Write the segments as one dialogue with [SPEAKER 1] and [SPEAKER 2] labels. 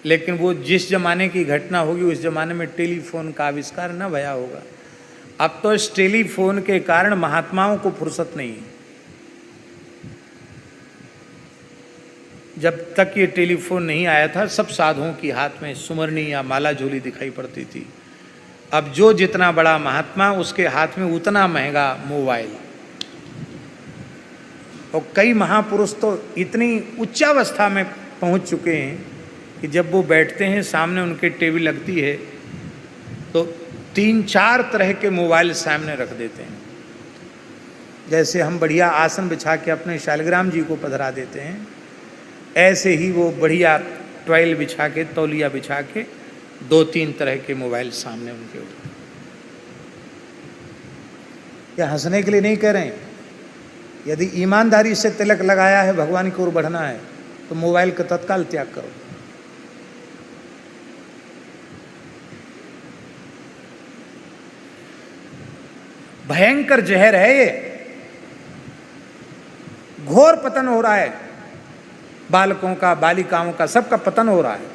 [SPEAKER 1] लेकिन वो जिस जमाने की घटना होगी उस जमाने में टेलीफोन का आविष्कार न भया होगा। अब तो इस टेलीफोन के कारण महात्माओं को फुर्सत नहीं है। जब तक ये टेलीफोन नहीं आया था सब साधुओं की हाथ में सुमरनी या माला झोली दिखाई पड़ती थी। अब जो जितना बड़ा महात्मा उसके हाथ में उतना महंगा मोबाइल। और कई महापुरुष तो इतनी उच्चावस्था में पहुंच चुके हैं कि जब वो बैठते हैं सामने उनके टेबल लगती है तो 3-4 तरह के मोबाइल सामने रख देते हैं। जैसे हम बढ़िया आसन बिछा के अपने शालिग्राम जी को पधरा देते हैं, ऐसे ही वो बढ़िया टॉयल बिछा के, तौलिया बिछा के 2-3 तरह के मोबाइल सामने उनके ऊपर। या हंसने के लिए नहीं कह रहे हैं, यदि ईमानदारी से तिलक लगाया है, भगवान की ओर बढ़ना है, तो मोबाइल का तत्काल त्याग करो। भयंकर जहर है ये, घोर पतन हो रहा है, बालकों का, बालिकाओं का, सबका पतन हो रहा है।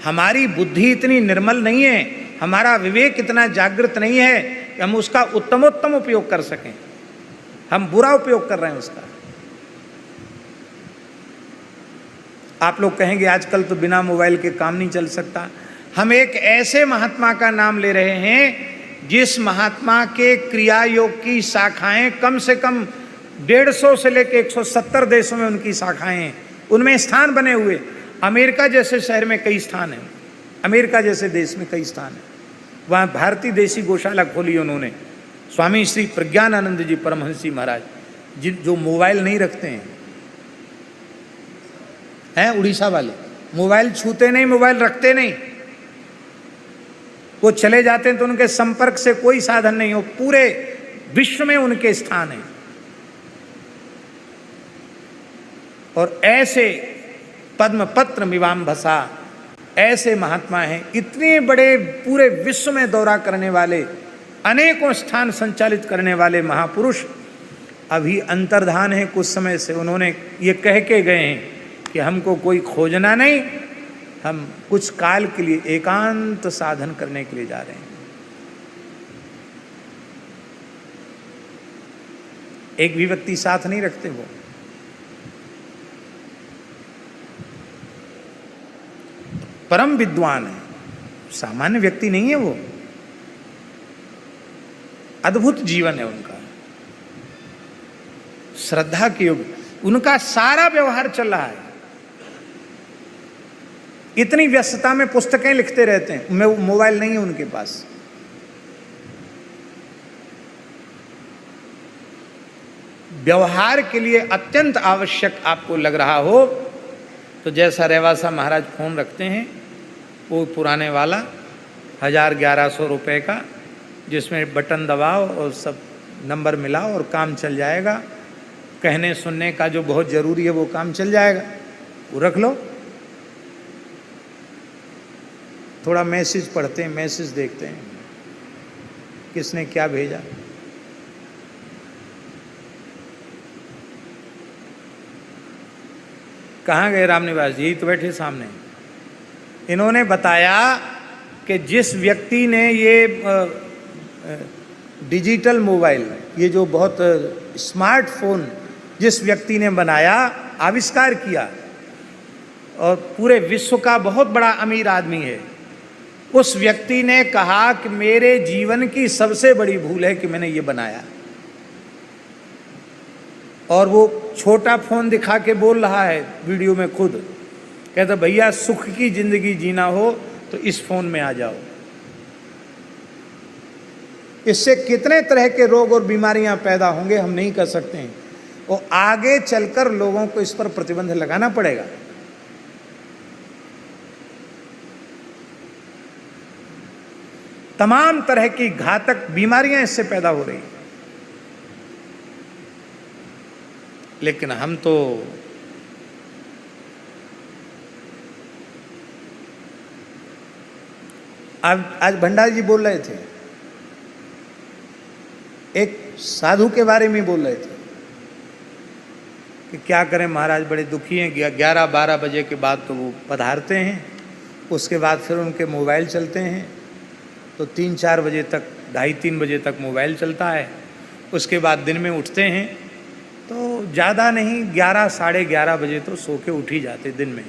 [SPEAKER 1] हमारी बुद्धि इतनी निर्मल नहीं है, हमारा विवेक इतना जागृत नहीं है कि हम उसका उत्तमोत्तम उपयोग कर सकें। हम बुरा उपयोग कर रहे हैं उसका। आप लोग कहेंगे आजकल तो बिना मोबाइल के काम नहीं चल सकता। हम एक ऐसे महात्मा का नाम ले रहे हैं जिस महात्मा के क्रिया योग की शाखाएं कम से कम 150 से लेकर 170 देशों में उनकी शाखाएं हैं, उनमें स्थान बने हुए। अमेरिका जैसे शहर में कई स्थान हैं, अमेरिका जैसे देश में कई स्थान हैं। वहाँ भारतीय देशी गौशाला खोली उन्होंने। स्वामी श्री प्रज्ञानानंद जी परमहंस जी महाराज जो मोबाइल नहीं रखते हैं, उड़ीसा वाले मोबाइल छूते नहीं, मोबाइल रखते नहीं। वो चले जाते हैं तो उनके संपर्क से कोई साधन नहीं हो, पूरे विश्व में उनके स्थान है। और ऐसे पद्मपत्र मिवाम्भसा ऐसे महात्मा हैं, इतने बड़े पूरे विश्व में दौरा करने वाले, अनेकों स्थान संचालित करने वाले महापुरुष अभी अंतर्धान है। कुछ समय से उन्होंने ये कह के गए हैं कि हमको कोई खोजना नहीं, हम कुछ काल के लिए एकांत साधन करने के लिए जा रहे हैं। एक भी व्यक्ति साथ नहीं रखते, वो परम विद्वान है, सामान्य व्यक्ति नहीं है। वो अद्भुत जीवन है उनका, श्रद्धा के योग, उनका सारा व्यवहार चल रहा है। इतनी व्यस्तता में पुस्तकें लिखते रहते हैं, मोबाइल नहीं है उनके पास। व्यवहार के लिए अत्यंत आवश्यक आपको लग रहा हो तो जैसा रेवासा महाराज फोन रखते हैं, वो पुराने वाला 1000-1100 रुपए का, जिसमें बटन दबाओ और सब नंबर मिलाओ और काम चल जाएगा। कहने सुनने का जो बहुत ज़रूरी है वो काम चल जाएगा, वो रख लो। थोड़ा मैसेज पढ़ते हैं, मैसेज देखते हैं, किसने क्या भेजा। कहाँ गए रामनिवास जी? तो बैठे सामने। इन्होंने बताया कि जिस व्यक्ति ने ये डिजिटल मोबाइल, ये जो बहुत स्मार्टफोन जिस व्यक्ति ने बनाया, आविष्कार किया, और पूरे विश्व का बहुत बड़ा अमीर आदमी है, उस व्यक्ति ने कहा कि मेरे जीवन की सबसे बड़ी भूल है कि मैंने ये बनाया। और वो छोटा फोन दिखा के बोल रहा है वीडियो में खुद, कहता भैया सुख की जिंदगी जीना हो तो इस फोन में आ जाओ। इससे कितने तरह के रोग और बीमारियां पैदा होंगे हम नहीं कर सकते हैं, और आगे चलकर लोगों को इस पर प्रतिबंध लगाना पड़ेगा। तमाम तरह की घातक बीमारियां इससे पैदा हो रही, लेकिन हम तो आज भंडारी जी बोल रहे थे, एक साधु के बारे में बोल रहे थे कि क्या करें महाराज, बड़े दुखी हैं। 11-12 बजे के बाद तो वो पधारते हैं, उसके बाद फिर उनके मोबाइल चलते हैं, तो 3-4 बजे तक, 2:30-3 बजे तक मोबाइल चलता है। उसके बाद दिन में उठते हैं तो ज़्यादा नहीं, 11-11:30 बजे तो सो के उठ ही जाते दिन में।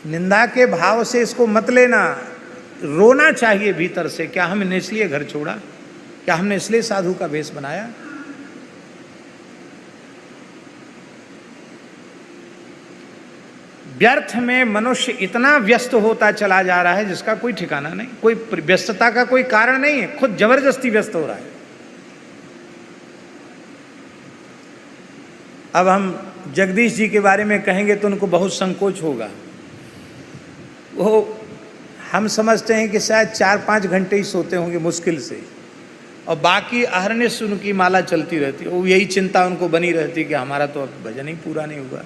[SPEAKER 1] निंदा के भाव से इसको मत लेना, रोना चाहिए भीतर से, क्या हमने इसलिए घर छोड़ा, क्या हमने इसलिए साधु का वेश बनाया। व्यर्थ में मनुष्य इतना व्यस्त होता चला जा रहा है जिसका कोई ठिकाना नहीं, कोई व्यस्तता का कोई कारण नहीं है, खुद जबरदस्ती व्यस्त हो रहा है। अब हम जगदीश जी के बारे में कहेंगे तो उनको बहुत संकोच होगा। वो हम समझते हैं कि शायद 4-5 घंटे ही सोते होंगे मुश्किल से, और बाकी अहरनिश उनकी माला चलती रहती है। वो यही चिंता उनको बनी रहती कि हमारा तो अब भजन ही पूरा नहीं हुआ,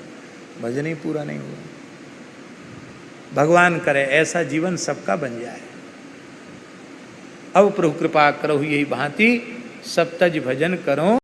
[SPEAKER 1] भजन ही पूरा नहीं हुआ। भगवान करे ऐसा जीवन सबका बन जाए। अब प्रभु कृपा करो यही भांति सब तज भजन करो।